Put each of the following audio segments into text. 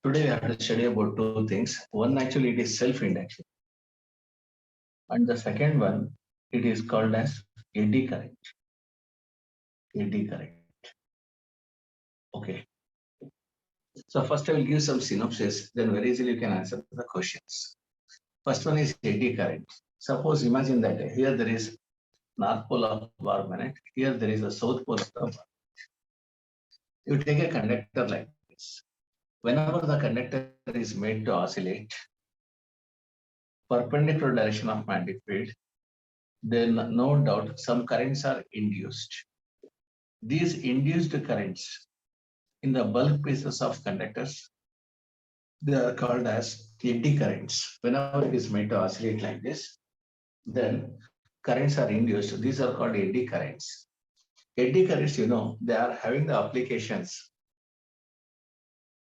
Today we have to study about two things. One, actually, it is self-induction, and the second one, it is called as eddy current. Eddy current. Okay. So first I will give some synopsis, then very easily you can answer the questions. First one is eddy current. Suppose imagine that here there is north pole of bar magnet, here there is a south pole of the bar. You take a conductor like this. Whenever the conductor is made to oscillate perpendicular direction of magnetic field, then no doubt some currents are induced. These induced currents in the bulk pieces of conductors, they are called as eddy currents. Whenever it is made to oscillate like this, then currents are induced. These are called eddy currents. Eddy currents, they are having the applications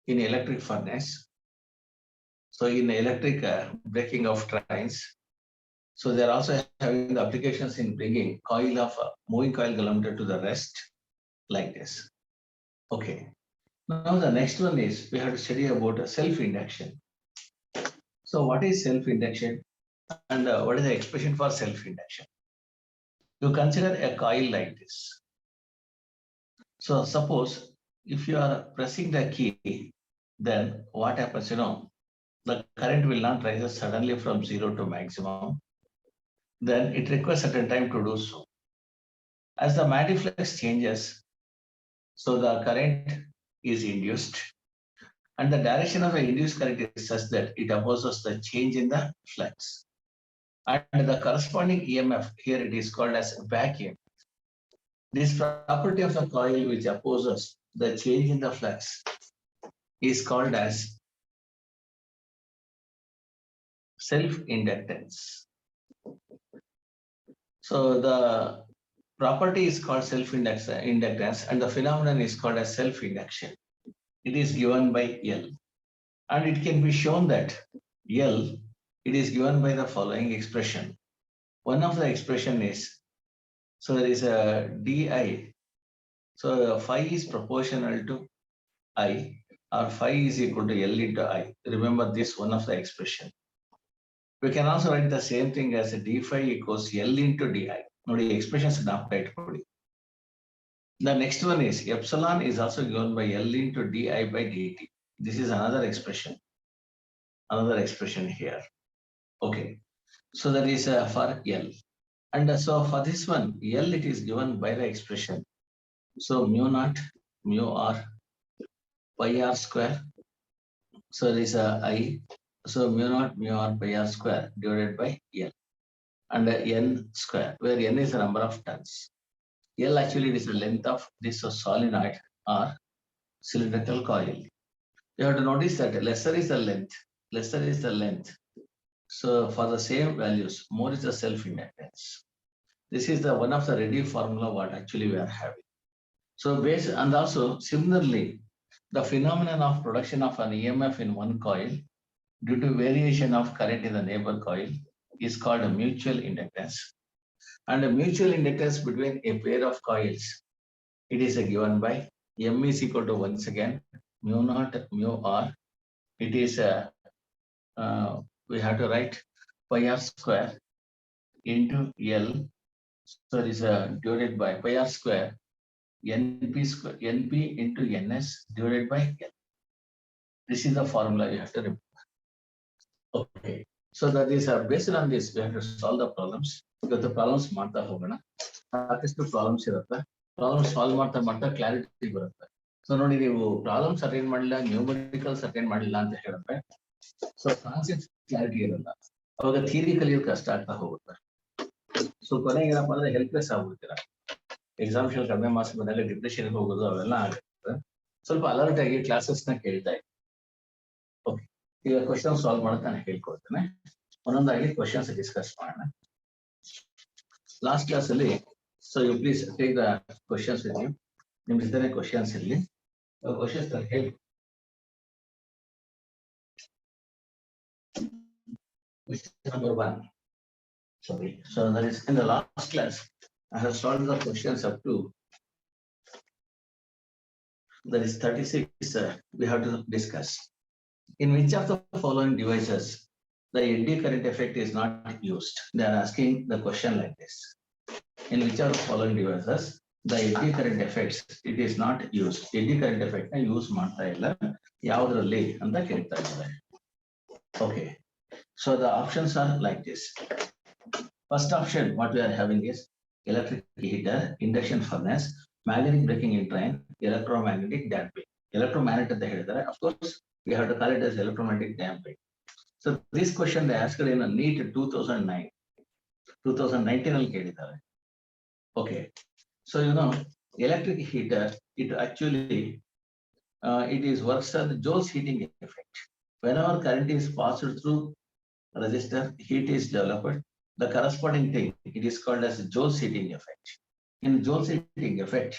in electric furnace. So in electric braking of trains, so they're also having the applications in bringing coil of moving coil galvanometer to the rest like this. Okay. Now the next one is we have to study about self-induction. So what is self-induction and what is the expression for self-induction? You consider a coil like this. So suppose if you are pressing the key, then what happens? The current will not rise suddenly from 0 to maximum. Then it requires certain time to do so. As the magnetic flux changes, so the current is induced, and the direction of the induced current is such that it opposes the change in the flux. And the corresponding EMF, here it is called as back EMF. This property of the coil which opposes the change in the flux is called as self-inductance. So the property is called self-inductance and the phenomenon is called as self-induction. It is given by L. And it can be shown that L, it is given by the following expression. One of the expression is, so there is a di. So phi is proportional to I, or phi is equal to L into I. Remember this one of the expression. We can also write the same thing as d phi equals L into di. Now the expressions not right. The next one is epsilon is also given by L into di by dt. This is another expression. Another expression here. Okay. So that is for L. And so for this one, L it is given by the expression. So mu naught, mu r, pi r square. So there is a I. So mu naught, mu r, pi r square divided by L. And n square, where n is the number of turns. L actually is the length of this solenoid or cylindrical coil. You have to notice that lesser is the length. So for the same values, more is the self-inductance. This is the one of the ready formula what actually we are having. So based and also similarly, the phenomenon of production of an EMF in one coil due to variation of current in the neighbor coil is called a mutual inductance. And a mutual inductance between a pair of coils, it is given by M is equal to once again mu naught mu r. It is we have to write pi r square into L. So it is divided by pi r square np into ns divided by L. This is the formula you have to remember. Okay. So that is based on this, we have to solve the problems. Because the problems ಮಾಡ್ತಾ ಹೋಗೋಣ. ಸಾಕಷ್ಟು problems ಇರುತ್ತೆ. Problem solve ಮಾಡ್ತಾ clarity ಬರುತ್ತೆ. So ನೋಡಿ ನೀವು problems attend ಮಾಡಿಲ್ಲ, numericals attend ಮಾಡಿಲ್ಲ ಅಂತ ಹೇಳಿದ್ರೆ ಸೊ ಕಾನ್ಸೆಪ್ಟ್ ಕ್ಲಾರಿಟಿ ಇರಲ್ಲ. ಅವಾಗ ಥಿಯರಿ ಕಲಿಯೋದು ಕಷ್ಟ ಆಗ್ತಾ ಹೋಗುತ್ತೆ. ಸೊ ಕೊನೆಗೆ ಏನಪ್ಪ ಅಂದ್ರೆ ಹೆಲ್ಪ್ಲೆಸ್ ಆಗ್ಬಿಡ್ತೀರಾ. ಎಕ್ಸಾಮ್ಸ್ ಕಡಿಮೆ ಮಾರ್ಕ್ಸ್ ಬಂದಾಗ ಡಿಪ್ರೆಷನ್ ಹೋಗೋದು ಅವೆಲ್ಲ ಆಗುತ್ತೆ. ಸ್ವಲ್ಪ ಅಲರ್ಟ್ ಆಗಿ ಕ್ಲಾಸಸ್ ನ ಕೇಳ್ತಾ ಇದ್ದೀನಿ. ಓಕೆ, ಈಗ ಕ್ವಶನ್ ಸಾಲ್ವ್ ಮಾಡೋದು ನಾನು ಹೇಳ್ಕೊಡ್ತೇನೆ. ಒಂದೊಂದಾಗಿ ಕ್ವಶನ್ಸ್ ಡಿಸ್ಕಸ್ ಮಾಡೋಣ. ಲಾಸ್ಟ್ ಕ್ಲಾಸ್ ಅಲ್ಲಿ so you please take the questions with you. ನಿಮ್ ಜೊತೆ ಕ್ವಶನ್ಸ್ ಇರಲಿ. ಕ್ವಶನ್ಸ್ ಹೇಳಿ. Question number 1. Sorry. So that is in the last class, I have solved the questions up to that is 36. We have to discuss. In which of the following devices the eddy current effect is not used? They are asking the question like this. In which of the following devices the eddy current effects it is not used? Eddy current effect na use ಮಾಡ್ತಾ ಇಲ್ಲ ಯಾವುದರಲ್ಲಿ ಅಂತ ಕೇಳ್ತಾ ಇದ್ದಾರೆ. Okay, so the options are like this. First option what we are having is electric heater, induction furnace, magnetic braking in train, electromagnetic damping. Electromagnet ಅಂತ ಹೇಳಿದ್ದಾರೆ. Of course we have to call it as electromagnetic damping. So this question they asked in a NEET 2009 2019 ಅಲ್ಲಿ ಕೇಳಿದ್ದಾರೆ. Okay, so electric heater it actually it is works on the Joule heating effect. Whenever current is passed through resistor, heat is developed. The corresponding thing it is called as Joule heating effect. In Joule heating effect,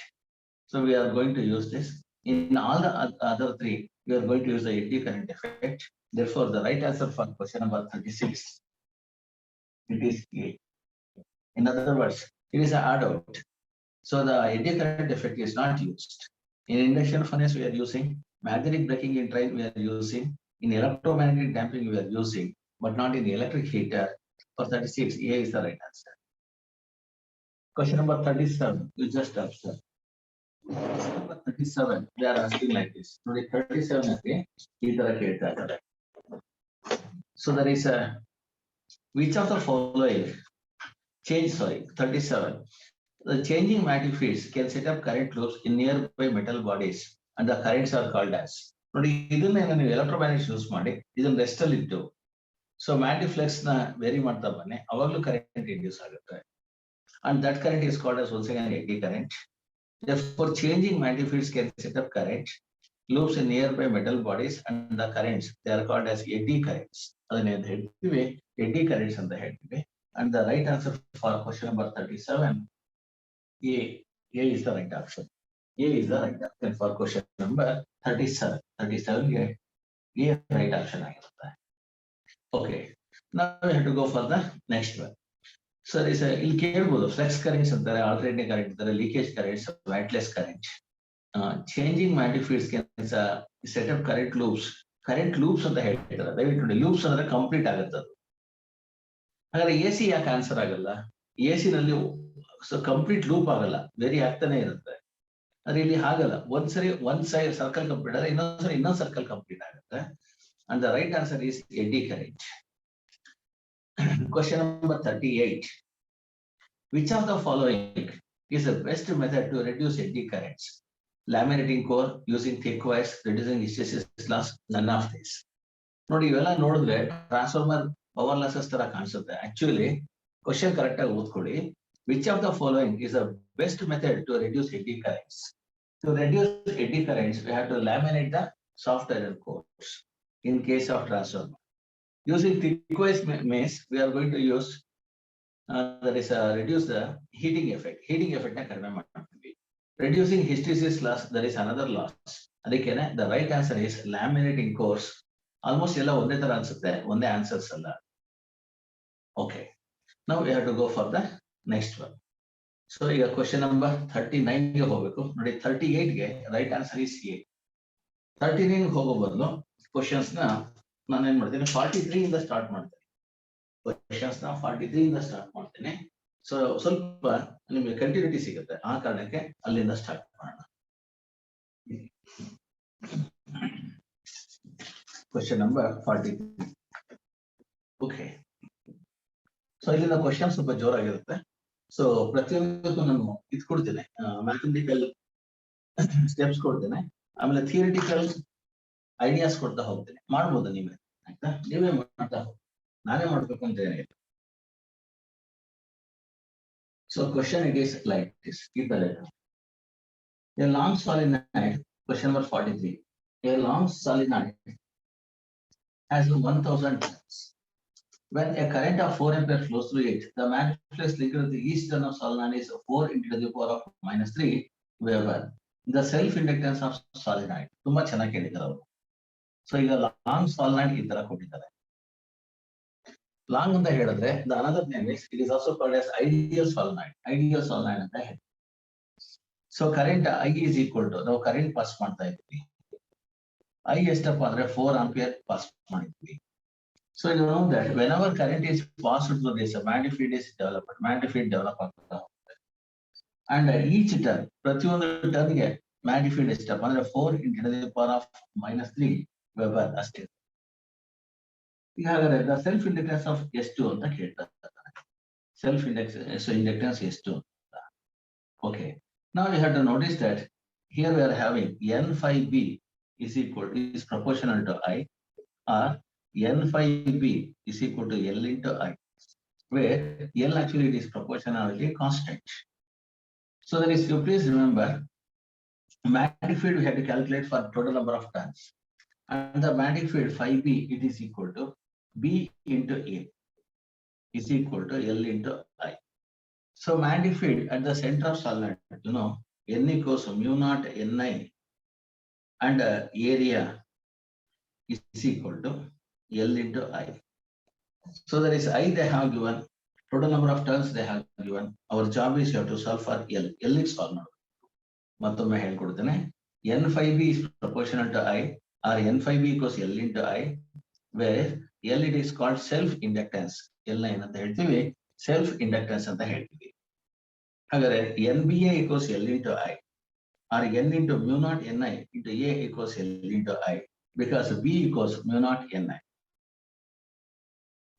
so we are going to use this. In all the other three, we are going to use the eddy current effect. Therefore, the right answer for question number 36 it is A. In other words, it is an add out. So the eddy current effect is not used. In induction furnace, we are using magnetic braking in train, we are using in electromagnetic damping, we are using, but not in the electric heater. For 36, A is the right answer. Question number 37, you just observe. Question number 37, they are asking like this. Today 37 again, so there is a which of the following change, 37. The changing magnetic fields can set up current loops in nearby metal bodies and the currents are called as. ನೋಡಿ ಇದನ್ನ ನೀವು electromagnetics use ಮಾಡಿ ಇದನ್ನ rest ಅಲ್ಲಿ ಇಟ್ಟು so magnetic flux ನ very ಮಾಡ್ತಾ ಬನ್ನಿ ಅವಾಗಲೂ ಕರೆಂಟ್ ಇಂಡ್ಯೂಸ್ ಆಗುತ್ತೆ and that current is called as once again eddy current. Therefore changing magnetic fields can set up current loops in nearby metal bodies and the currents they are called as eddy currents. ಅದನ್ನ ಹೇಳ್ತೀವಿ eddy currents ಅಂತ ಹೇಳ್ತೀವಿ. And the right answer for question number 37 A is the right option. A is the right option for question number 37. 37 A right option ಆಗಿರುತ್ತೆ. Okay, now we have to go for the next one. So there is a ಇಲ್ಲಿ ಕೇಳಬಹುದು flux currents ಅಂತಾರೆ, alternating current ಅಂತಾರೆ, leakage currents, wattless current. Changing magnetic fields can set up current loops ಅಂತ ಹೇಳ್ತಾರೆ. ದಯವಿಟ್ಟು ನೋಡಿ, loops ಅಂದ್ರೆ complete ಆಗುತ್ತೆ ಅದು. ಹಾಗಾದ್ರೆ AC ಯಾಕೆ ಆನ್ಸರ್ ಆಗಲ್ಲ? AC ನಲ್ಲಿ ಕಂಪ್ಲೀಟ್ ಲೂಪ್ ಆಗಲ್ಲ, ವೇರಿ ಆಗ್ತಾನೆ ಇರುತ್ತೆ. ಆದ್ರೆ ಇಲ್ಲಿ ಹಾಗಲ್ಲ, ಒಂದ್ಸರಿ ಒಂದ್ ಸೈಡ್ ಸರ್ಕಲ್ ಕಂಪ್ಲೀಟ್ ಆದ್ರೆ ಇನ್ನೊಂದ್ಸರಿ ಇನ್ನೊಂದ್ ಸರ್ಕಲ್ ಕಂಪ್ಲೀಟ್ ಆಗುತ್ತೆ. And the right answer is eddy current. Question number 38. Which of the following is the best method to reduce eddy currents? Laminating core, using thick wires, reducing hysteresis loss, none of this. ನೋಡಿ ಇವೆಲ್ಲ ನೋಡಿದ್ರೆ transformer power losses ತರ ಕಾಣಿಸುತ್ತೆ. Actually question correct ಆಗಿ ಓದ್ಕೊಳ್ಳಿ. Which of the following is the best method to reduce eddy currents? To reduce eddy currents, we have to laminate the soft iron cores in case of transformer. Using thick wire means we are going to use that is reduce the heating effect. Heating effect na kadme ಮಾಡ್ತೀವಿ. Reducing hysteresis loss, there is another loss. ಅದಕ್ಕೇನೆ the right answer is laminating cores. Almost ಎಲ್ಲ ಒಂದೇ ತರ ಅನ್ಸುತ್ತೆ, ಒಂದೇ answers ಅಲ್ಲ. Okay, now we have to go for the next one. So ಈಗ question number 39 ಗೆ ಹೋಗಬೇಕು. ನೋಡಿ 38 ಗೆ right answer is A. 39 ಹೋಗೋ ಬದಲು ಕ್ವಶನ್ಸ್ ನ ನಾನು ಏನ್ ಮಾಡ್ತೀನಿ 43 ಇಂದ ಸ್ಟಾರ್ಟ್ ಮಾಡ್ತೀನಿ. ಕ್ವಶನ್ಸ್ ನ 43 ಇಂದ ಸ್ಟಾರ್ಟ್ ಮಾಡ್ತೀನಿ. ಸೊ ಸ್ವಲ್ಪ ನಿಮಗೆ ಕಂಟಿನ್ಯೂಟಿ ಸಿಗುತ್ತೆ, ಆ ಕಾರಣಕ್ಕೆ ಅಲ್ಲಿಂದ ಸ್ಟಾರ್ಟ್ ಮಾಡೋಣ. Question number 43. ಓಕೆ, ಸೊ ಇಲ್ಲಿಂದ ಕ್ವಶನ್ ಸ್ವಲ್ಪ ಜೋರಾಗಿರುತ್ತೆ. ಸೊ ಪ್ರತಿಯೊಂದಕ್ಕೂ ನಾನು ಇದು ಕೊಡ್ತೇನೆ, ಮ್ಯಾಥಮೆಟಿಕಲ್ ಸ್ಟೆಪ್ಸ್ ಕೊಡ್ತೇನೆ, ಆಮೇಲೆ ಥಿಯರಿಟಿಕಲ್ ಐಡಿಯಾಸ್ ಕೊಡ್ತಾ ಹೋಗ್ತೇನೆ. ಮಾಡ್ಬೋದು ನೀವೇ, ಆಯ್ತಾ? ನೀವೇ ಮಾಡ್ತಾ ಹೋಗಿ, ನಾನೇ ಮಾಡ್ಬೇಕು ಅಂತ ಏನಿಲ್ಲ. So question it is like this. ಈ ತರ a long solenoid, question number 43. A long solenoid has 1000 turns. When a current of 4 ampere flows through it, the magnetic flux linked to each turn of solenoid is 4 into the power of -3 Weber. The self inductance of solenoid. ತುಂಬಾ ಚೆನ್ನಾಗಿ ಕೇಳಿದ್ದಾರೆ ಅವರು. So ಈಗ long ಸಾಲಿನಾಯ್ಡ್ ಈ ತರ ಕೊಟ್ಟಿದ್ದಾರೆ. Long ಅಂತ ಹೇಳಿದ್ರೆ the another name is it is also called as ideal solenoid. Ideal solenoid ಅಂತ ಹೇಳಿ. So current I is equal to ನಾವು ಕರೆಂಟ್ ಪಾಸ್ ಮಾಡ್ತಾ ಇದ್ದೀವಿ. I ಎಷ್ಟಪ್ಪ ಅಂದ್ರೆ 4 ampere pass ಮಾಡಿದ್ವಿ. So you know that whenever current is passed through this, magnetic field is developed. Magnetic field develop ಆಗ್ತಾ ಹೋಗುತ್ತೆ. And each turn, ಪ್ರತಿಯೊಂದು ಟರ್ನ್ಗೆ magnetic field ಎಷ್ಟಪ್ಪ ಅಂದ್ರೆ 4 into the power of -3 weber ಅಷ್ಟೇ. ಈಗ ಹಾಗಾದ್ರೆ the self inductance of ಎಷ್ಟು ಅಂತ ಕೇಳ್ತಾರೆ. Self inductance ಎಷ್ಟು. Okay. Now we have to notice that here we are having N phi B is proportional to I, or N phi B is equal to L into I, where L actually it is proportionality constant. So that is, you please remember, magnetic field we have to calculate for total number of turns, and the magnetic field phi B it is equal to B into A is equal to L into I. So magnetic field at the center of solenoid, you know, N equals mu naught Ni, and area is equal to L into I. So there is I they have given, total number of turns they have given. Our job is you have to solve for L. L is solenoid. ಮತ್ತೊಮ್ಮೆ ಹೇಳ್ಕೊಡ್ತೇನೆ. N phi B is proportional to I, or N phi B equals L into I, where L it is called self inductance. L ಏನಂತ ಹೇಳ್ತೀವಿ, self inductance ಅಂತ ಹೇಳ್ತೀವಿ. ಹಾಗಾದ್ರೆ NBA equals L into I, or N into mu naught Ni into A equals L into I, because B equals mu naught Ni.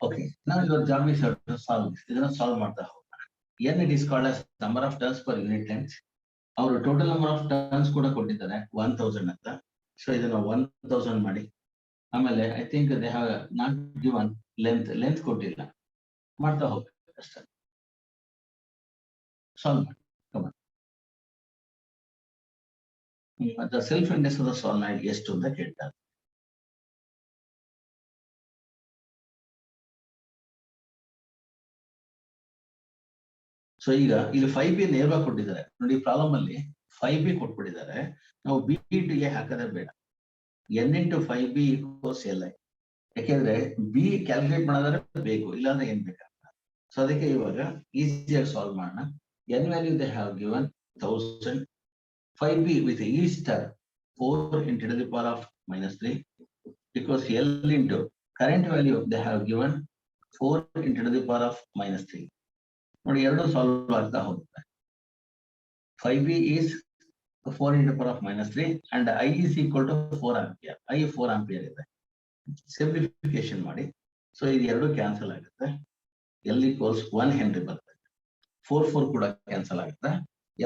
Okay, now your job is to solve this. Idana solve ಮಾಡ್ತಾ ಹೋಗೋಣ. N it is called as number of turns per unit length. ಅವರು total number of turns ಕೂಡ ಕೊಟ್ಟಿದ್ದಾರೆ 1000 ಅಂತ. So ಇದನ್ನ 1000 ಮಾಡಿ. ಆಮೇಲೆ I think they have not given length ಕೊಟ್ಟಿಲ್ಲ. ಮಾಡ್ತಾ ಹೋಗ್ಬೇಕು ಅಷ್ಟೇ. ಸಾಲ್ವ್ ಮಾಡಿ. ಮತ್ತೆ ಸೆಲ್ಫ್ ಇಂಡೆಕ್ಸ್ ಆಫ್ ಸಾಲ್ನಾಯ್ಡ್ ಎಷ್ಟು ಅಂತ ಕೇಳ್ತಾರೆ. ಸೊ ಈಗ ಇಲ್ಲಿ 5B ನೇರವಾಗಿ ಕೊಟ್ಟಿದ್ದಾರೆ ನೋಡಿ. ಪ್ರಾಬ್ಲಮ್ ಅಲ್ಲಿ 5B ಕೊಟ್ಬಿಟ್ಟಿದ್ದಾರೆ. ನಾವು B to A ಹಾಕದೆ ಬೇಡ. N into 5B equals Li. ಯಾಕೆಂದ್ರೆ B ಕ್ಯಾಲ್ಕುಲೇಟ್ ಮಾಡೋದ್ರೆ ಬೇಕು, ಇಲ್ಲಾಂದ್ರೆ ಏನ್ ಬೇಕಾಗ್ತದೆ. ಸೊ ಅದಕ್ಕೆ ಇವಾಗ ಈಸಿಯಾಗಿ ಸಾಲ್ವ್ ಮಾಡೋಣ. N value they have given 1000. 5B with each term 4 into the power of -3 because L into current value they have given 4 into the power of -3. ನೋಡಿ ಎರಡು ಸಾಲ್ವ್ ಆಗ್ತಾ ಹೋಗುತ್ತೆ. 5B is 4 into the power of -3 and I is equal to 4 ampere. I 4 ampere ಇದೆ. Simplification ಮಾಡಿ. So ಇದು ಎರಡು cancel ಆಗುತ್ತೆ. L equals 1 Henry ಬರುತ್ತೆ. 4 ಕೂಡ ಕ್ಯಾನ್ಸಲ್ ಆಗುತ್ತೆ.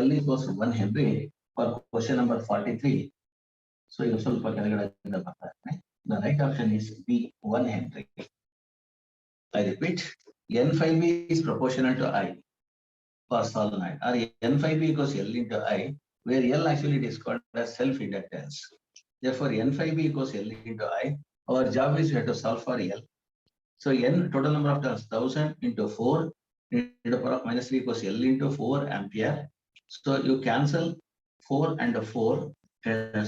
L equals 1 Henry for question number 43. So ಇದು ಸ್ವಲ್ಪ ಕೆಳಗಡೆ ಬರ್ತಾ ಇದೆ. The right option is B, 1 Henry. I repeat, N phi B is proportional to I for solenoid, or N phi B equals L into I, where L actually is called as self inductance. Therefore, N phi B equals L into I. Our job is we have to solve for L. So N total number of turns 1000 into 4 into the power of -3 equals L into 4 ampere. So you cancel 4 and 4.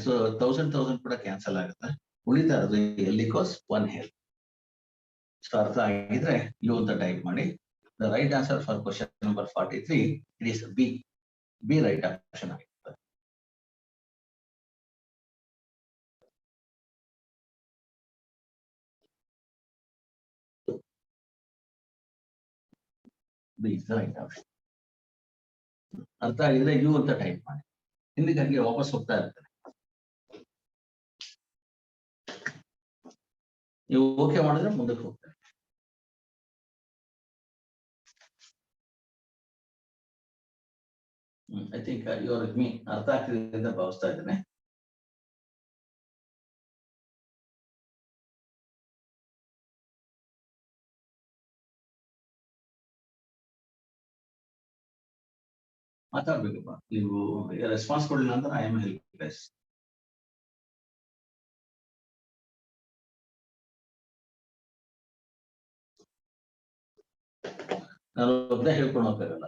So 1000 ಕೂಡ cancel ಆಗುತ್ತೆ. ಉಳಿತಾ ಇರೋದು L equals 1 Henry. So ಅರ್ಥ ಆಗಿದ್ರೆ you ಅಂತ type ಮಾಡಿ. The right answer for question number 43 it is B. B right option ಆಗಿದೆ. B is the right option. ಅರ್ಥ ಆಗಿದ್ರೆ ಯು ಅಂತ ಟೈಪ್ ಮಾಡಿ. ಹಿಂದಿಗೆ ಹಂಗೆ ವಾಪಸ್ ಹೋಗ್ತಾ ಇರ್ತಾರೆ. ನೀವು ಓಕೆ ಮಾಡಿದ್ರೆ ಮುಂದಕ್ಕೆ ಹೋಗ್ತಾರೆ. I think you are with me. ಅರ್ಥ ಆಗ್ತಿದೆ ಅಂತ ಭಾವಿಸ್ತಾ ಇದ್ದೇನೆ. ಮಾತಾಡ್ಬೇಕಪ್ಪ, ನೀವು ರೆಸ್ಪಾನ್ಸ್ ಕೊಡಲಿಲ್ಲ ಅಂದ್ರೆ ಐ ಆಮ್ ಹೆಲ್ಪ್ಲೆಸ್. ನಾನು ಒಬ್ಬನೇ ಹೇಳ್ಕೊಂಡು ಹೋಗ್ತಾರಲ್ಲ.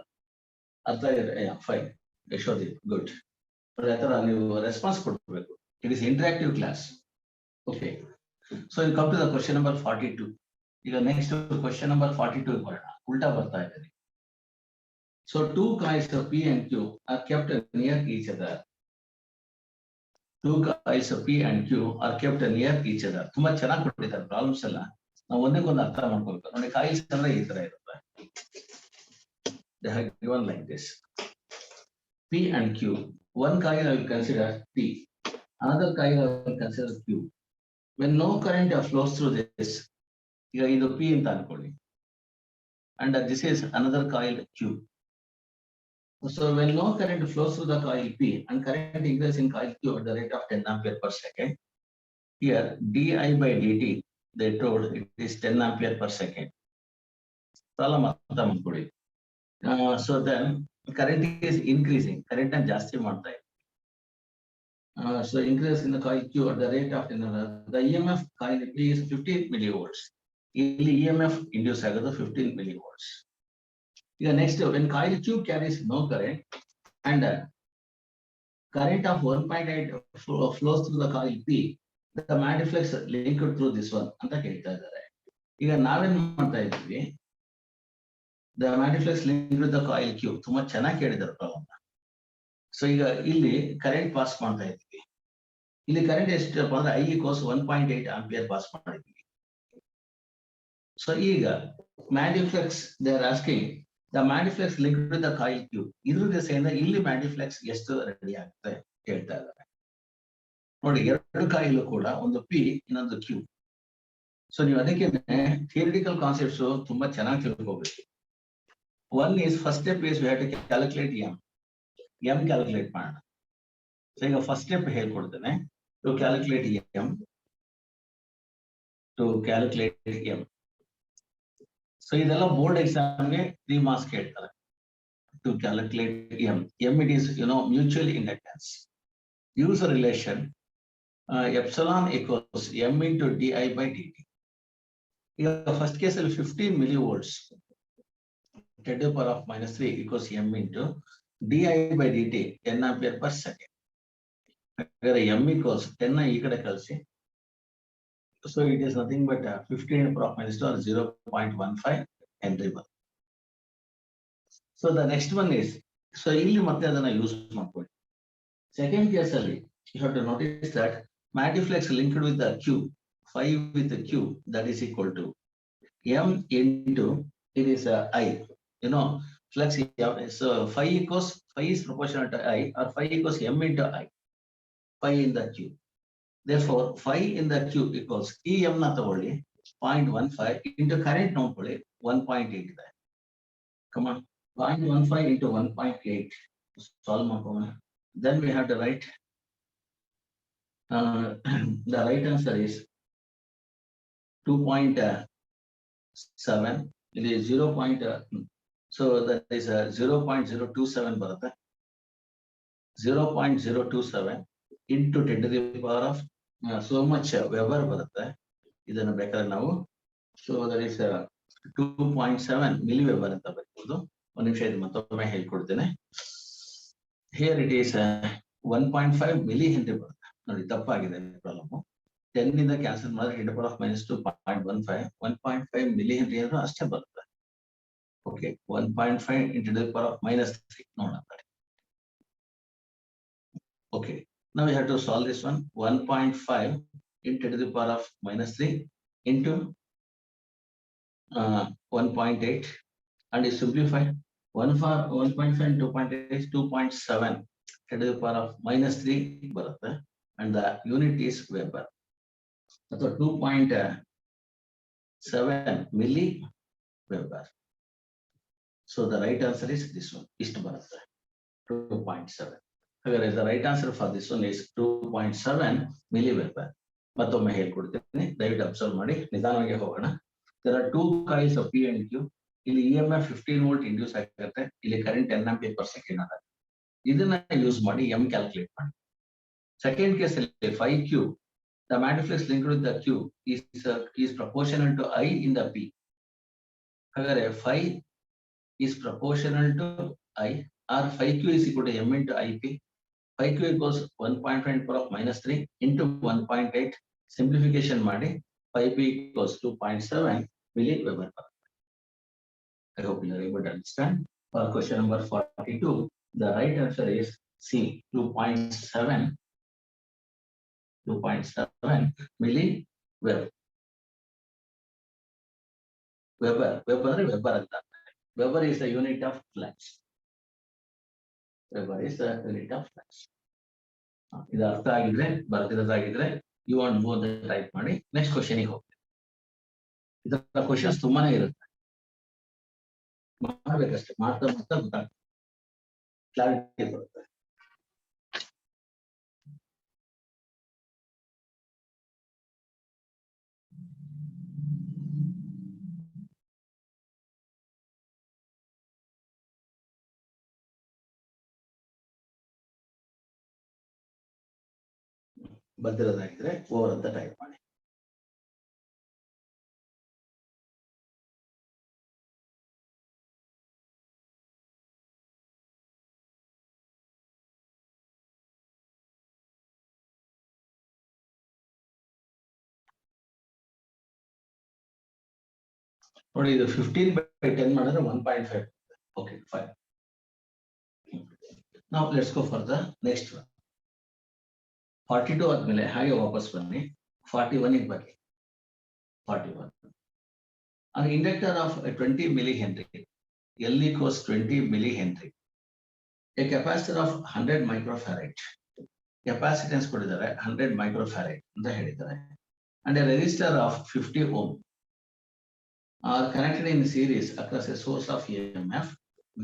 ಅರ್ಥ ಇದೆ. Fine Yashodeep, good. ಆ ಥರ ನೀವು ರೆಸ್ಪಾನ್ಸ್ ಕೊಡ್ಬೇಕು. It is interactive class. Okay, so ಇದು come to the question number 42. ಈಗ ನೆಕ್ಸ್ಟ್ ಕ್ವಶನ್ ನಂಬರ್ 42 ಬರೋಣ. ಉಲ್ಟಾ ಬರ್ತಾ ಇದ್ದೀನಿ. So two coins of P and Q are kept near each other. two coils of P and Q are kept near each other. ತುಂಬಾ ಚೆನ್ನಾಗಿ ಕೊಟ್ಟಿದ್ದಾರೆ problems ಎಲ್ಲ ನಾವು ಒಂದಕ್ಕೊಂದು ಅರ್ಥ ಮಾಡ್ಕೊಳ್ಬೇಕು ನೋಡಿ. ಕಾಯಿಲ್ಸ್ ಅಂದ್ರೆ ಈ ತರ ಇರುತ್ತೆ. They have given like this. P and Q. One coil I will consider P. Another coil I will consider Q. When no current flows through this, ಈಗ ಇದು P ಅಂತ ಅನ್ಕೊಳ್ಳಿ. And this is another coil Q. So when no current flows through the coil P and current increases in coil Q at the rate of 10 ampere per second, here di by dt they told it is 10 ampere per second. So then current is increasing. Current and ಜಾಸ್ತಿ ಮಾಡ್ತಾ ಇದೆ. So increase in the coil Q at the rate of the EMF coil P is 15 millivolts. ಇಲ್ಲಿ EMF induce ಆಗೋದು 15 millivolts. ಈಗ next, when coil Q carries no current and current of 1.8 flows through the coil P, the magniflex linked through this one ಅಂತ ಕೇಳ್ತಾ ಇದ್ದಾರೆ. ಈಗ ನಾವೇನ್ ಮಾಡ್ತಾ ಇದ್ದೀವಿ, the magniflex linked with the coil Q ತುಂಬಾ ಚೆನ್ನಾಗಿ ಕೇಳಿದ್ದಾರೆ ಪ್ರಾಬ್ಲಮ್. ಸೊ ಈಗ ಇಲ್ಲಿ ಕರೆಂಟ್ ಪಾಸ್ ಮಾಡ್ತಾ ಇದ್ದೀವಿ. ಇಲ್ಲಿ ಕರೆಂಟ್ ಎಷ್ಟಪ್ಪ ಅಂದ್ರೆ I equals 1.8 ಆಂಪಿಯರ್ ಪಾಸ್ ಮಾಡಿದ್ದೀವಿ. ಸೊ ಈಗ magniflex they are asking the magniflex linked with the coil Q. ಇದ್ರ ದಿಸೆಯಿಂದ ಇಲ್ಲಿ ಮ್ಯಾಗ್ನಿಫ್ಲೆಕ್ಸ್ ಎಷ್ಟು ರೆಡಿ ಆಗುತ್ತೆ ಹೇಳ್ತಾ ಇದ್ದಾರೆ ನೋಡಿ. ಎರಡು ಕಾಯಿಲ್ ಕೂಡ ಒಂದು P ಇನ್ನೊಂದು Q. ಸೊ ನೀವು ಅದಕ್ಕೆ ಥಿಯರಿಟಿಕಲ್ ಕಾನ್ಸೆಪ್ಟ್ಸ್ ತುಂಬಾ ಚೆನ್ನಾಗಿ ತಿಳ್ಕೋಬೇಕು. One is first step is we have to calculate M calculate ಮಾಡೋಣ. ಸೊ ಈಗ ಫಸ್ಟ್ ಸ್ಟೆಪ್ ಹೇಳ್ಕೊಡ್ತೇನೆ. To calculate M. ಸೊ ಇದೆಲ್ಲ ಬೋರ್ಡ್ ಎಕ್ಸಾಮ್ಗೆ 3 ಮಾರ್ಕ್ಸ್ ಕೇಳ್ತಾರೆ. To calculate M it is mutual inductance. Use relation epsilon equals M into D I by D T. ಈಗ first ಕೇಸಲ್ಲಿ 15 millivolts 10 to the power of -3 equals m into di by dt 10 ampere per second. Here m equals 10 ಈ ಕಡೆ ಕಳಿಸಿ. So it is nothing but 15 to the power of -2 or 0.15 Henry. So the next one is, so ಇಲ್ಲಿ ಮತ್ತೆ ಅದನ್ನ use ಮಾಡ್ಕೊಳ್ಳಿ. Second case ಅಲ್ಲಿ you have to notice that magniflex linked with the Q, 5 with the Q, that is equal to m into it is I. Flux. So 5 is proportional to I, or 5 equals m into I, 5 in the Q. Therefore 5 in the Q equals em na tagolli 0.15 into current ನೋಡ್ಕೊಳ್ಳಿ 1.8 ಇದೆ. Come on, 0.15 into 1.8 solve ಮಾಡ್ಕೊಳ್ಳೋಣ. Then we have to write the right answer is 2.7. it is 0. So that is 0.027 ಬರುತ್ತೆ. 0.027 into 10 to the power of so much Weber ಬರುತ್ತೆ. ಇದನ್ನು ಬೇಕಾದ್ರೆ ನಾವು so that is 2.7 milliweber ಅಂತ ಬರೀಬಹುದು. ಒಂದು ನಿಮಿಷ ಇದು ಮತ್ತೊಮ್ಮೆ ಹೇಳ್ಕೊಡ್ತೇನೆ. Here it is 1.5 millihenry ಬರುತ್ತೆ ನೋಡಿ. ತಪ್ಪಾಗಿದೆ ಪ್ರಾಬ್ಲಮ್. 10 ಇಂದ ಕ್ಯಾನ್ಸಲ್ ಮಾಡಿದ್ರೆ 10 to the power of -2.15 1.5 millihenry ಅಂದ್ರೆ ಅಷ್ಟೇ ಬರುತ್ತೆ. Okay, 1.5 into the power of -3. No. Okay, now we have to solve this one. 1.5 into the power of -3 into 1.8, and is simplified. 1.5 and 2.8 is 2.7 to the power of -3 ಬರುತ್ತೆ, and the unit is Weber. So 2.7 milliweber. So the right answer is this one. ಇಷ್ಟು ಬರುತ್ತೆ 2.7. ಹಾಗಾದ್ರೆ the right answer for this one is 2.7 milliweber. ಮತ್ತೊಮ್ಮೆ ಹೇಳ್ಕೊಡ್ತೀನಿ, ದಯವಿಟ್ಟು observe ಮಾಡಿ ನಿಧಾನವಾಗಿ ಹೋಗೋಣ. There are two coils of P and Q. ಇಲ್ಲಿ EMF 15 volt ಇಂಡ್ಯೂಸ್ ಆಗುತ್ತೆ, ಇಲ್ಲಿ ಕರೆಂಟ್ 10 ampere per second ಆಗುತ್ತೆ. ಇದನ್ನ ಯೂಸ್ ಮಾಡಿ m ಕ್ಯಾಲ್ಕುಲೇಟ್ ಮಾಡಿ. ಸೆಕೆಂಡ್ ಕೇಸ್ ಅಲ್ಲಿ 5Q, the magniflex linked with the Q is proportional to I in the P. ಹಾಗಾದ್ರೆ 5 is proportional to I, or 5Q is equal to m into IP. 5Q equals 1.5 power of -3 into 1.8. Simplification ಮಾಡಿ 5P equals 2.7 milliweber. I hope you are able to understand. For question number 42, the right answer is C, 2.7 2.7 milliweber. Weber ಅಂತ. Weber is the unit of flux. Weber is the unit of flux. ಇದು ಅರ್ಥ ಆಗಿದ್ರೆ ಬರ್ತಿರೋದಾಗಿದ್ರೆ you want more type ಮಾಡಿ next question ಗೆ ಹೋಗ್ತೀವಿ. ಇದರ questions ತುಂಬಾನೇ ಇರುತ್ತೆ, ಮಾಡ್ಬೇಕಷ್ಟೇ, ಮಾಡ್ತಾ ಗೊತ್ತಾಗ್ತದೆ, ಕ್ಲಾರಿಟಿ ಬರುತ್ತೆ. ಬರ್ದಿರೋದಾಗಿದ್ರೆ ಓವರ್ ಅಂತ ಟೈಪ್ ಮಾಡಿ. ನೋಡಿ ಇದು 15/10 ಮಾಡಿದ್ರೆ 1.5. Okay fine. Now let's go for the next one. 42 ಆದ್ಮೇಲೆ ಹಾಗೆ ವಾಪಸ್ ಬನ್ನಿ 41 ಗೆ ಬನ್ನಿ. 41 an inductor of 20 millihenry, L equals 20 millihenry, a capacitor of 100 microfarad, capacitance ಕೊಟ್ಟಿದ್ದಾರೆ 100 microfarad ಅಂತ ಹೇಳಿದ್ದಾರೆ, and a resistor of 50 ohm are connected in series across a source of EMF.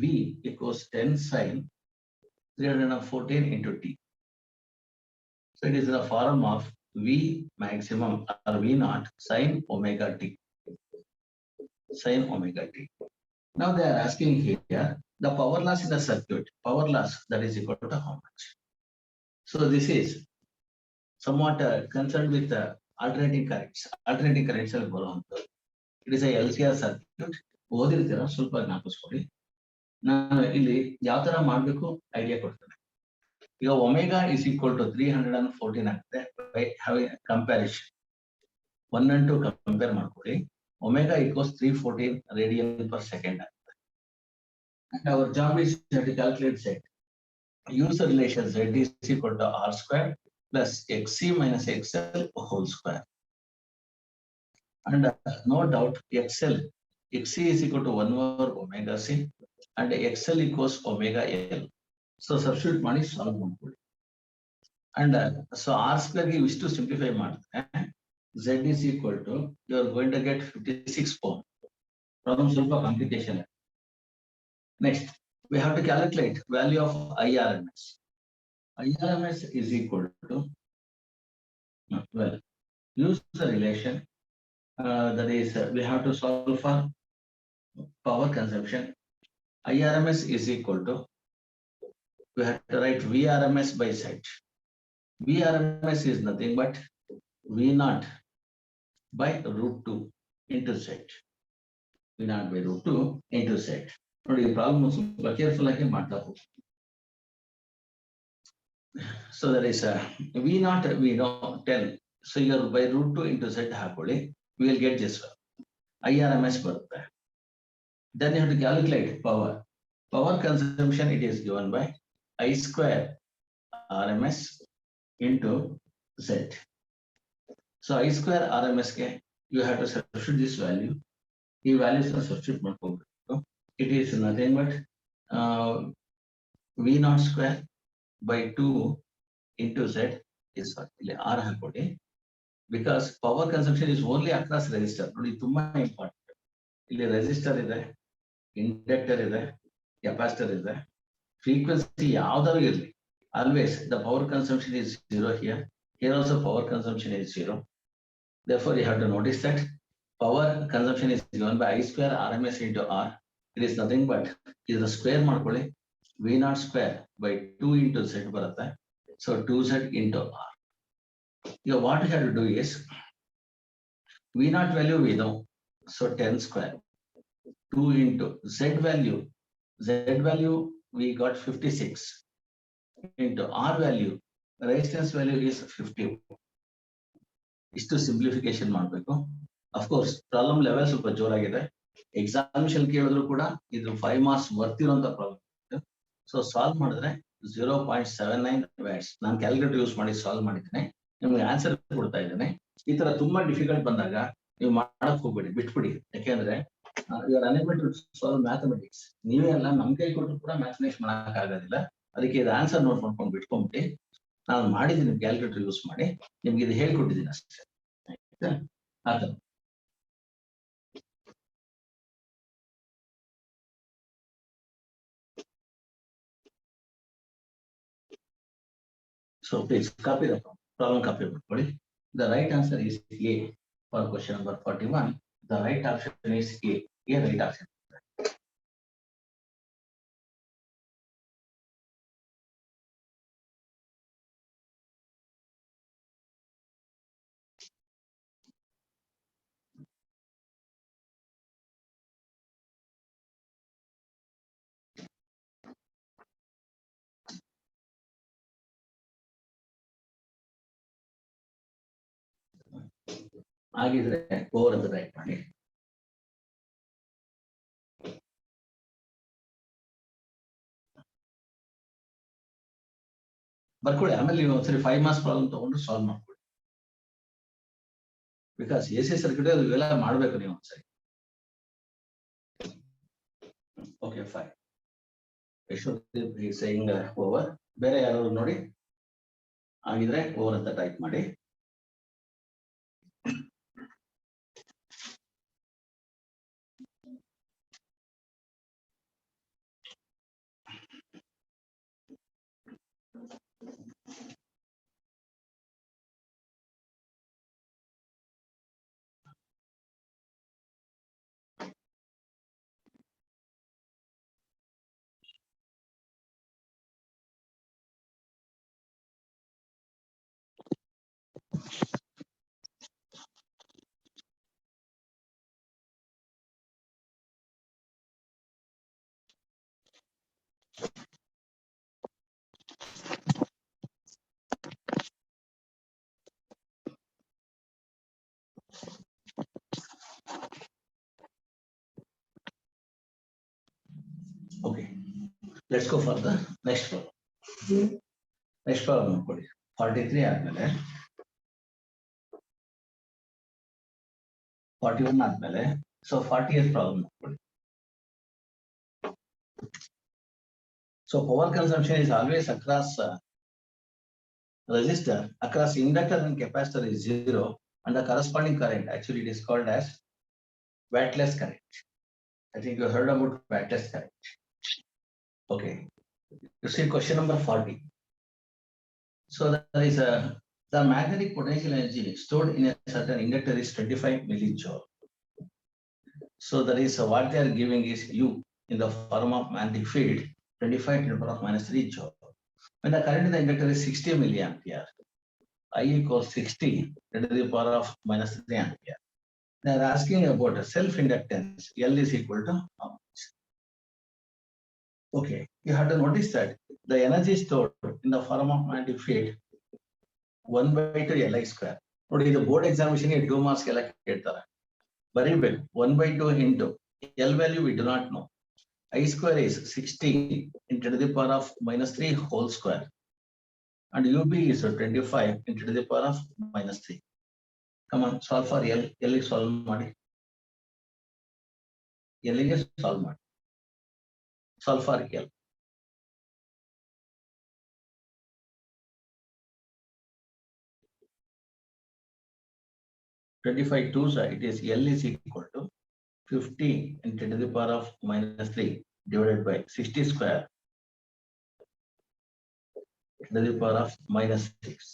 V equals 10 sin 314 into T. So it is in the form of V maximum or V naught sin omega T. Sin omega T. Now they are asking here the power loss in the circuit. Power loss, that is equal to how much? So this is somewhat concerned with alternating currents. Alternating currents will go on. It is a LCR circuit. ಓದಿರ್ತೀರಾ ಸ್ವಲ್ಪ ಜ್ಞಾಪಿಸ್ಕೊಳ್ಳಿ. ನಾನು ಇಲ್ಲಿ ಯಾವ ತರ ಮಾಡಬೇಕು idea ಕೊಡ್ತೇನೆ. ಈಗ omega is equal to 314 ಆಗುತ್ತೆ by having comparison 1 and 2 compare ಮಾಡ್ಕೊಳ್ಳಿ. Omega equals 314 radian per second ಆಗುತ್ತೆ. And our job is to calculate Z. Use the relation Z is equal to R square plus XC minus XL whole square. And no doubt XC is equal to 1 over omega C and XL equals omega L. So substitute ಮಾಡಿ solve ಮಾಡ್ಕೊಳ್ಳಿ. And so R square ಗೆ ಇಷ್ಟು simplify ಮಾಡಿದ್ರೆ Z is equal to, you are going to get 56 ohm. Problem ಸ್ವಲ್ಪ complication. Next, we have to calculate value of IRMS. IRMS is equal to, well, use the relation that is we have to solve for power consumption. IRMS is equal to, we have to write VRMS by Z. VRMS is nothing but V naught by root 2 into Z. V naught by root 2 into Z. ನೋಡಿ problem ಸ್ವಲ್ಪ careful ಆಗಿ ಮಾಡ್ತಾ ಹೋಗಿ. So there is a V naught, we know 10. So you are by root 2 into Z ಹಾಕೊಳ್ಳಿ, we will get this one. IRMS ಬರುತ್ತೆ. Then you have to calculate power. Power consumption, it is given by I square RMS into Z. So I square RMS ke you have to substitute this value. The values are substitute ಮಾಡ್ಕೋಬೇಕು. It is nothing but V naught square by 2 into Z is what ಇಲ್ಲಿ R ಹಾಕೊಳ್ಳಿ, because power consumption is only across resistor. ನೋಡಿ ತುಂಬಾ important. ಇಲ್ಲಿ resistor ಇದೆ, inductor ಇದೆ, capacitor ಇದೆ, frequency ಯಾವ್ದಾದ್ರು ಇರಲಿ, always the power consumption is 0 here. Here also power consumption is 0. Therefore you have to notice that power consumption is given by I square RMS into R. It is nothing but is the square ಮಾಡ್ಕೊಳ್ಳಿ, V naught square by 2 into Z ಬರುತ್ತೆ. So 2Z into R. Now what you have to do is V naught value we know, so 10 square, 2 into Z value we got 56 into R value, resistance value is 50. ಇಷ್ಟು simplification ಮಾಡಬೇಕು. Of course problem level ಸ್ವಲ್ಪ ಜೋರಾಗಿದೆ, examination ಕೇಳಿದ್ರು ಕೂಡ ಇದು 5 marks ಬರ್ತಿರೋಂಥ problem. So solve ಮಾಡಿದ್ರೆ 0.79 watts. ನಾನು calculator use ಮಾಡಿ solve ಮಾಡಿದ್ದೇನೆ. ನಿಮ್ಗೆ ಆನ್ಸರ್ ಕೊಡ್ತಾ ಇದ್ದೇನೆ. ಈ ತರ ತುಂಬಾ ಡಿಫಿಕಲ್ಟ್ ಬಂದಾಗ ನೀವು ಮಾಡಕ್ ಹೋಗ್ಬೇಡಿ, ಬಿಟ್ಬಿಡಿ. ಯಾಕೆಂದ್ರೆ your unable to solve mathematics. ನೀವೇ ಅಲ್ಲ, ನಮ್ ಕೈ ಕೊಟ್ಟರು ಕೂಡ ಮ್ಯಾಥಮೆಟಿಕ್ಸ್ ಮಾಡಕ್ ಆಗೋದಿಲ್ಲ. ಅದಕ್ಕೆ ಇದು ಆನ್ಸರ್ ನೋಟ್ ಮಾಡ್ಕೊಂಡು ಬಿಟ್ಕೊಂಡ್ಬಿಟ್ಟು ನಾನು ಮಾಡಿದ್ದೀನಿ, ಕ್ಯಾಲ್ಕುಲೇಟರ್ ಯೂಸ್ ಮಾಡಿ ನಿಮ್ಗೆ ಇದು ಹೇಳ್ಕೊಟ್ಟಿದ್ದೀನಿ ಅಷ್ಟೇ. ಆಯ್ತಾ? ಆತರ. So please copy the problem, copy ಮಾಡ್ಕೊಳ್ಳಿ. The right answer is A for question number 41. The right option is A. A right option. ಆಗಿದ್ರೆ ಓವರ್ ಅಂತ ರೈಟ್ ಮಾಡಿ. ಬರ್ಕೊಳ್ಳಿ. ಆಮೇಲೆ ನೀವು ಒಂದ್ಸರಿ 5 ಮಾರ್ಕ್ಸ್ ಪ್ರಾಬ್ಲಮ್ ತಗೊಂಡು ಸಾಲ್ವ್ ಮಾಡ್ಕೊಳ್ಳಿ. ಬಿಕಾಸ್ ಎ ಸಿ ಸರ್ಕ್ಯೂಟ್ ಇವೆಲ್ಲ ಮಾಡ್ಬೇಕು ನೀವು ಒಂದ್ಸರಿ. Okay fine. Yashodeep saying over. ಬೇರೆ ಯಾರು ನೋಡಿ? ಆಗಿದ್ರೆ ಓವರ್ ಅಂತ ಟೈಪ್ ಮಾಡಿ. Okay, let's go for the next problem. Next problem ನೋಡ್ಕೊಳ್ಳಿ. 43 ಆದ್ಮೇಲೆ 41 ಆದ್ಮೇಲೆ so 40th problem ನೋಡ್ಕೊಳ್ಳಿ. So power consumption is always across resistor, across inductor and capacitor is 0, and the corresponding current, actually it is called as wattless current. I think you heard about wattless current. Okay, you see question number 40. So there is the magnetic potential energy stored in a certain inductor is 25 millijoule. So there is what they are giving is U in the form of magnetic field 25 to the power of -3 joule. When the current in the inductor is 60 milliampere, I equals 60 to the power of -3 ampere. They are asking about a self-inductance. L is equal to how much? Okay, you have to notice that the energy stored in the form of magnetic field 1/2 Li square. ನೋಡಿ, ಇದು board examination 2 marks ಎಲ್ಲ ಕೇಳ್ತಾರೆ. ಬರೀಬೇಕು 1/2 into L value we do not know. I square is 60 into the power of -3 whole square, and UB is 25 into the power of -3. Come on, solve for L. L is solve ಮಾಡಿ. L is solve ಮಾಡಿ. Solve for L. (25 2s) it is L is equal to 50 into the power of -3 divided by 60 square to the power of -6.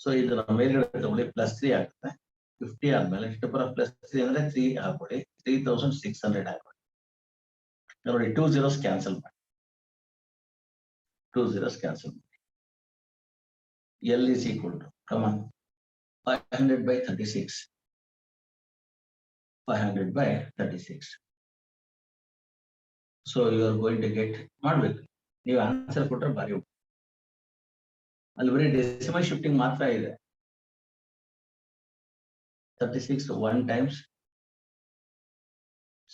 So ಇದರ ಮೇಲ್ಗಡೆ ತಗೊಳ್ಳಿ +3 ಆಗುತ್ತೆ. 50 ಆದ್ಮೇಲೆ to the power of +3 ಅಂದ್ರೆ 3 ಹಾಕೊಳ್ಳಿ, 3600 ಹಾಕೊಳ್ಳಿ. ನೋಡಿ 2 zeros ಕ್ಯಾನ್ಸಲ್ ಮಾಡಿ. 2 zeros ಕ್ಯಾನ್ಸಲ್ ಮಾಡಿ. L is equal to, come on, 500 by 36. 500 by 36. So you are going to get ಮಾಡಬೇಕು. ನೀವು ಆನ್ಸರ್ ಕೊಟ್ಟರೆ ಬಾರಿ ಅಲ್ಲಿ ಬರೀ ಡೆಸಿಮಲ್ ಶಿಫ್ಟಿಂಗ್ ಮಾತ್ರ ಇದೆ. 36 1 times.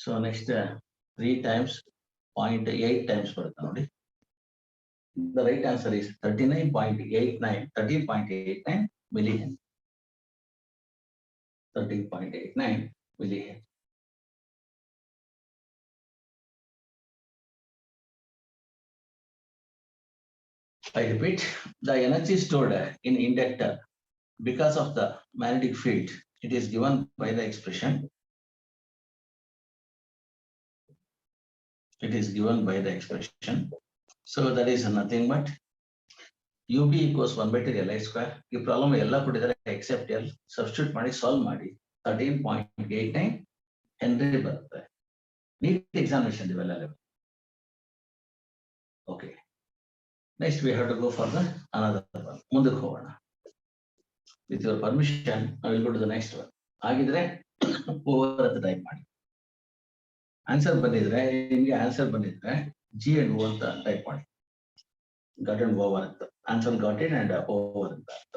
So next 3 times 0.8 times ಬರುತ್ತೆ ನೋಡಿ. The right answer is 13.89 millihen. 13.89 millihen. I repeat, the energy stored in inductor because of the magnetic field, it is given by the expression. It is given by the expression. So that is nothing but UB equals 1 by 2 Li square. ಈ problem ಎಲ್ಲ ಕೊಟ್ಟಿದ್ದಾರೆ except L. Substitute ಮಾಡಿ solve ಮಾಡಿ 13.89 henry ಬರುತ್ತೆ. NEET examination ಇವೆಲ್ಲ level. Okay, next we have to go for the another one. ಮುಂದಕ್ಕೆ ಹೋಗೋಣ. With your permission I will go to the next one. ಆಗಿದ್ರೆ ಓವರ್ ಅಂತ ಟೈಪ್ ಮಾಡಿ. ಆನ್ಸರ್ ಬಂದಿದ್ರೆ ನಿಮಗೆ ಆನ್ಸರ್ ಬಂದಿದ್ರೆ ಜಿ ಅಂಡ್ ಓ ಅಂತ ಟೈಪ್ ಮಾಡಿ. ಗಾಟ್ ಅಂಡ್ ಓವರ್ ಅಂತ answer got it and over ಅಂತ ಅರ್ಥ.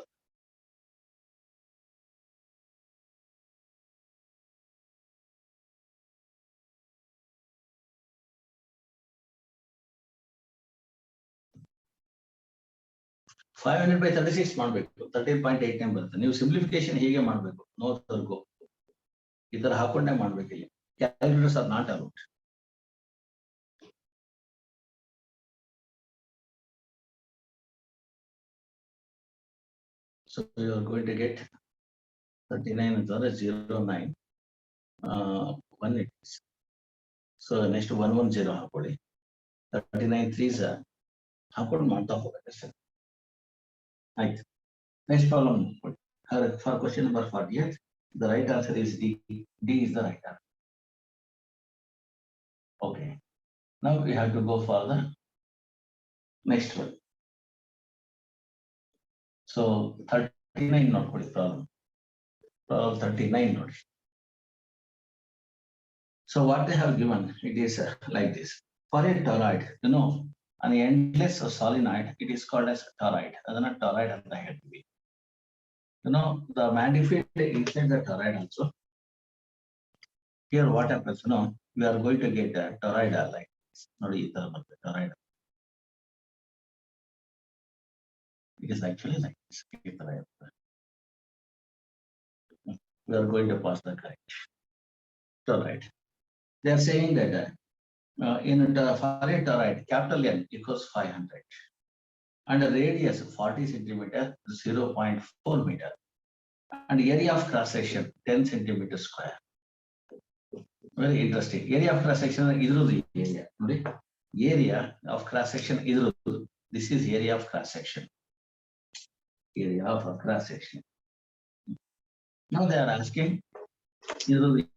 (500/36) ಮಾಡಬೇಕು. 13.89 ಬರುತ್ತೆ. ನೀವು ಸಿಂಪ್ಲಿಫಿಕೇಶನ್ ಹೀಗೆ ಮಾಡಬೇಕು. ನೋ ತರ್ಗೋ ಈ ತರ ಹಾಕೊಂಡೇ ಮಾಡ್ಬೇಕು. ಇಲ್ಲಿ calculators are not allowed. So you are going to get 39 ಅಂತಂದ್ರೆ 09 180. So next 110 ಹಾಕೊಳ್ಳಿ. 39 3s ಹಾಕೊಂಡು ಮಾಡ್ತಾ ಹೋಗ್ಬೇಕು ಸರ್. ಆಯ್ತು. Next problem. For question number 48, the right answer is D. D is the right answer. Okay. Now we have to go for the next one. So 39 not good problem. Problem 39 not. So what they have given, it is like this. For a toroid, you know, an endless solenoid, it is called as toroid. Adana toroid and the head to be. You know, the magnetic field inside the toroid also. Here what happens, you know, we are going to get a toroid like this. Not either, but the toroid. It is actually like this. We are going to pass the correct. Toroid. They are saying that in for a toroid, capital N equals 500 and a radius 40 centimeter, 0.4 meter, and area of cross section 10 centimeter square. Very interesting. Area of cross section is area. Area of cross section is this is area of cross section. Area of cross section. Now they are asking